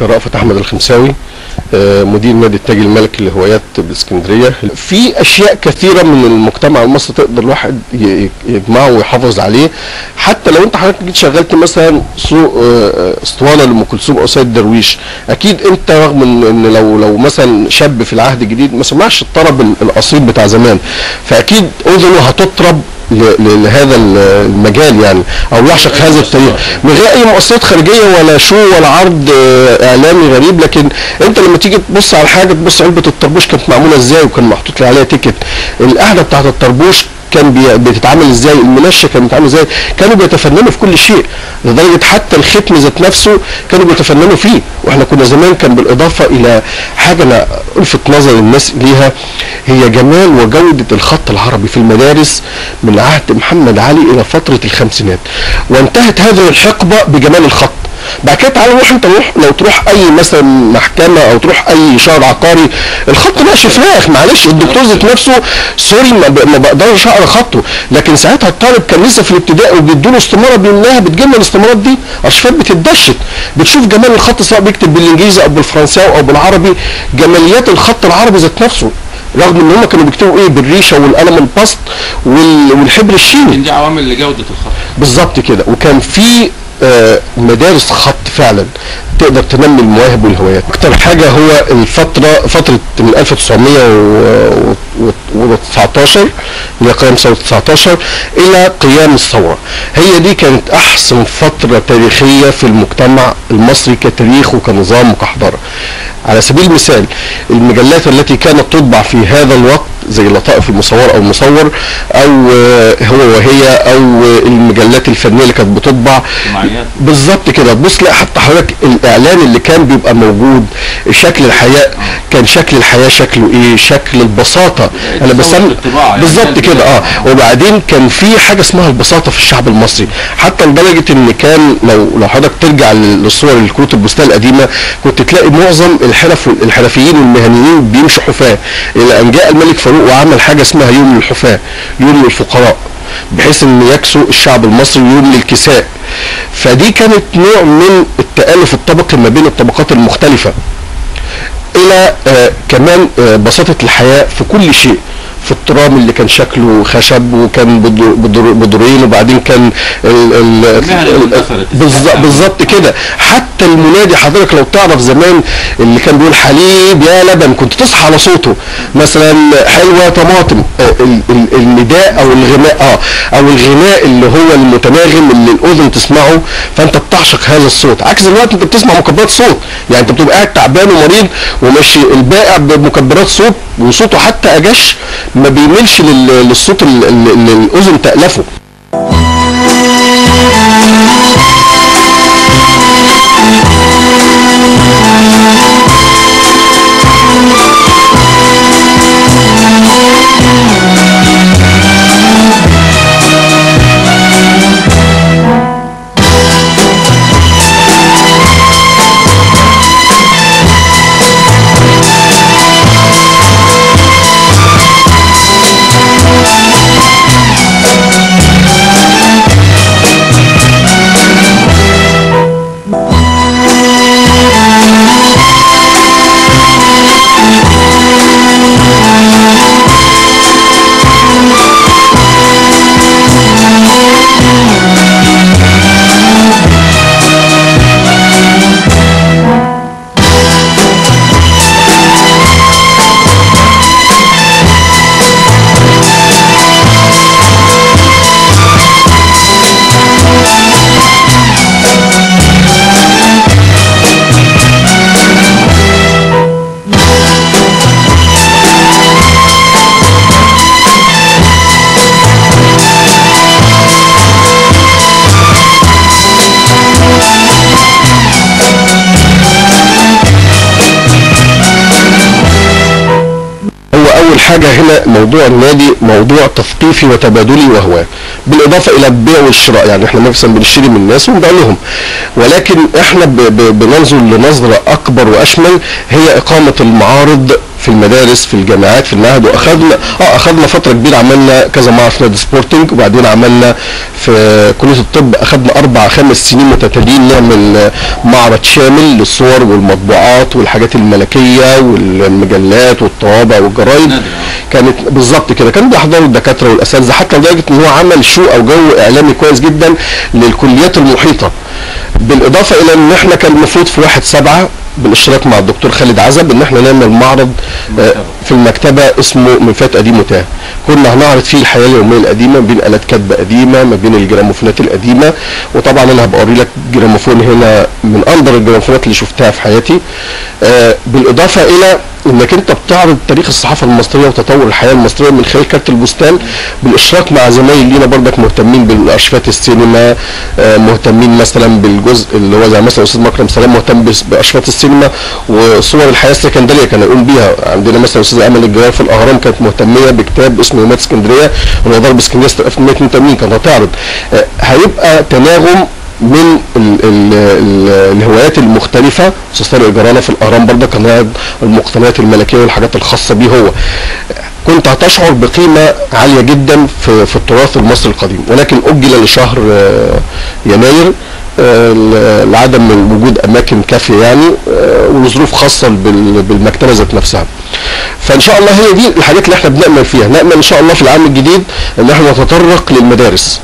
رأفت أحمد الخمساوي، مدير نادي التاج الملكي للهوايات بالاسكندريه. في اشياء كثيره من المجتمع المصري تقدر الواحد يجمعه ويحافظ عليه، حتى لو انت حضرتك جيت شغلت مثلا سوق اسطوانه لام كلثوم او سيد درويش، اكيد انت رغم ان لو مثلا شاب في العهد الجديد ما سمعش الطرب الاصيل بتاع زمان، فاكيد اذنه هتطرب لهذا المجال يعني، او يعشق هذا التاريخ من غير اي مؤثرات خارجيه ولا شو ولا عرض اعلامي غريب. لكن انت لما تيجي تبص على حاجه، تبص علبه الطربوش كانت معموله ازاي وكان محطوط عليها تيكت، القعده بتاعت الطربوش كان بتتعامل ازاي، المنشه كان بيتعامل ازاي، كانوا بيتفننوا في كل شيء، لدرجه حتى الختم ذات نفسه كانوا بيتفننوا فيه. واحنا كنا زمان كان بالاضافه الى حاجه انا الفت نظر الناس ليها، هي جمال وجوده الخط العربي في المدارس من عهد محمد علي الى فتره الخمسينات، وانتهت هذه الحقبه بجمال الخط. بعد كده تعالى لو تروح اي مثلا محكمه او تروح اي شهر عقاري، الخط ماشي فراخ، معلش الدكتور ذات نفسه سوري ما بقدرش اقرا خطه، لكن ساعتها الطالب كان لسه في الابتدائي وبيدوا له استماره بيملاها، بتجيب الاستمارات دي ارشيفات بتتدشت، بتشوف جمال الخط سواء بيكتب بالانجليزي او بالفرنساوي او بالعربي، جماليات الخط العربي ذات نفسه، رغم ان هم كانوا بيكتبوا ايه بالريشه والقلم البسط والحبر الشيني. دي عوامل لجوده الخط بالظبط كده. وكان في مدارس خط فعلا تقدر تنمي المواهب والهوايات. اكتر حاجه هو فتره من 1919 اللي هي قيام ثوره 19 الى قيام الثوره، هي دي كانت احسن فتره تاريخيه في المجتمع المصري كتاريخ وكنظام وكحضاره. على سبيل المثال المجلات التي كانت تطبع في هذا الوقت زي لطائف المصور او المصور او هو وهي او المجلات الفنيه اللي كانت بتطبع بالظبط كده، تبص لا حتى حضرتك الاعلان اللي كان بيبقى موجود، شكل الحياه كان شكل الحياه شكله ايه، شكل البساطه انا بسمي بالظبط كده وبعدين كان في حاجه اسمها البساطه في الشعب المصري، حتى لدرجه ان كان لو حضرتك ترجع للصور الكروت البستان القديمه كنت تلاقي معظم الحرفيين والمهنيين بيمشوا حفاه، الى ان جاء الملك فاروق وعمل حاجه اسمها يوم للحفاه، يوم للفقراء، بحيث ان يكسو الشعب المصري يوم للكساء. فدي كانت نوع من التآلف الطبقي ما بين الطبقات المختلفه، الى كمان بساطه الحياه في كل شيء، في الترام اللي كان شكله خشب وكان بدورين، وبعدين كان بالظبط كده. حتى المنادي حضرتك لو تعرف زمان اللي كان بيقول حليب يا لبن كنت تصحى على صوته، مثلا حلوه طماطم، النداء او الغناء او الغناء اللي هو المتناغم اللي الاذن تسمعه فانت بتعشق هذا الصوت، عكس دلوقتي انت بتسمع مكبرات صوت، يعني انت بتبقى قاعد تعبان ومريض وماشي البائع بمكبرات صوت وصوته حتى اجش ما بيميلش للصوت اللي الاذن تألفه. حاجه هنا موضوع النادي موضوع تثقيفي وتبادلي وهو بالاضافه الى البيع والشراء، يعني احنا مثلا بنشتري من الناس ونبيع لهم، ولكن احنا بننظر لنظره اكبر واشمل، هي اقامه المعارض في المدارس، في الجامعات، في المعاهد. واخذنا فتره كبيره، عملنا كذا معرض في نادي سبورتنج، وبعدين عملنا في كليه الطب اخذنا 4 5 سنين متتاليين نعمل معرض شامل للصور والمطبوعات والحاجات الملكيه والمجلات والطوابع والجرايد. كانت بالظبط كده، كان بيحضروا الدكاتره والاساتذه، حتى لدرجه ان هو عمل شو او جو اعلامي كويس جدا للكليات المحيطه. بالاضافه الى ان احنا كان المفروض في 1/7 بالاشتراك مع الدكتور خالد عزب ان احنا نعمل معرض في المكتبه اسمه ملفات قديم وتاه. كنا هنعرض فيه الحياه اليوميه القديمه، ما بين الات كتب قديمه، ما بين الجراموفونات القديمه. وطبعا انا هبقى اوري لك جراموفون هنا من اندر الجراموفونات اللي شفتها في حياتي. بالاضافه الى انك انت بتعرض تاريخ الصحافه المصريه وتطور الحياه المصريه من خلال كارت البستان، بالاشتراك مع زمايل لينا برضك مهتمين بالارشيفات السينما، مهتمين مثلا بالجزء اللي هو زي مثلا الاستاذ مكرم سلام مهتم بارشيفات السينما وصور الحياه السكندريه كان يقوم بيها. عندنا مثلا الاستاذ امل الجوار في الاهرام كانت مهتميه بكتاب اسمه يومات اسكندريه اللي هو ضرب اسكندريه 1882 كانت هتعرض. هيبقى تناغم من الهوايات المختلفة. استاذ طارق جرانا في الاهرام برضه كان يعرض المقتنيات الملكية والحاجات الخاصة بيه هو. كنت هتشعر بقيمة عالية جدا في التراث المصري القديم، ولكن اجل لشهر يناير لعدم وجود اماكن كافية يعني، ولظروف خاصة بالمكتبة ذات نفسها. فان شاء الله هي دي الحاجات اللي احنا بنأمل فيها. نأمل ان شاء الله في العام الجديد ان احنا نتطرق للمدارس.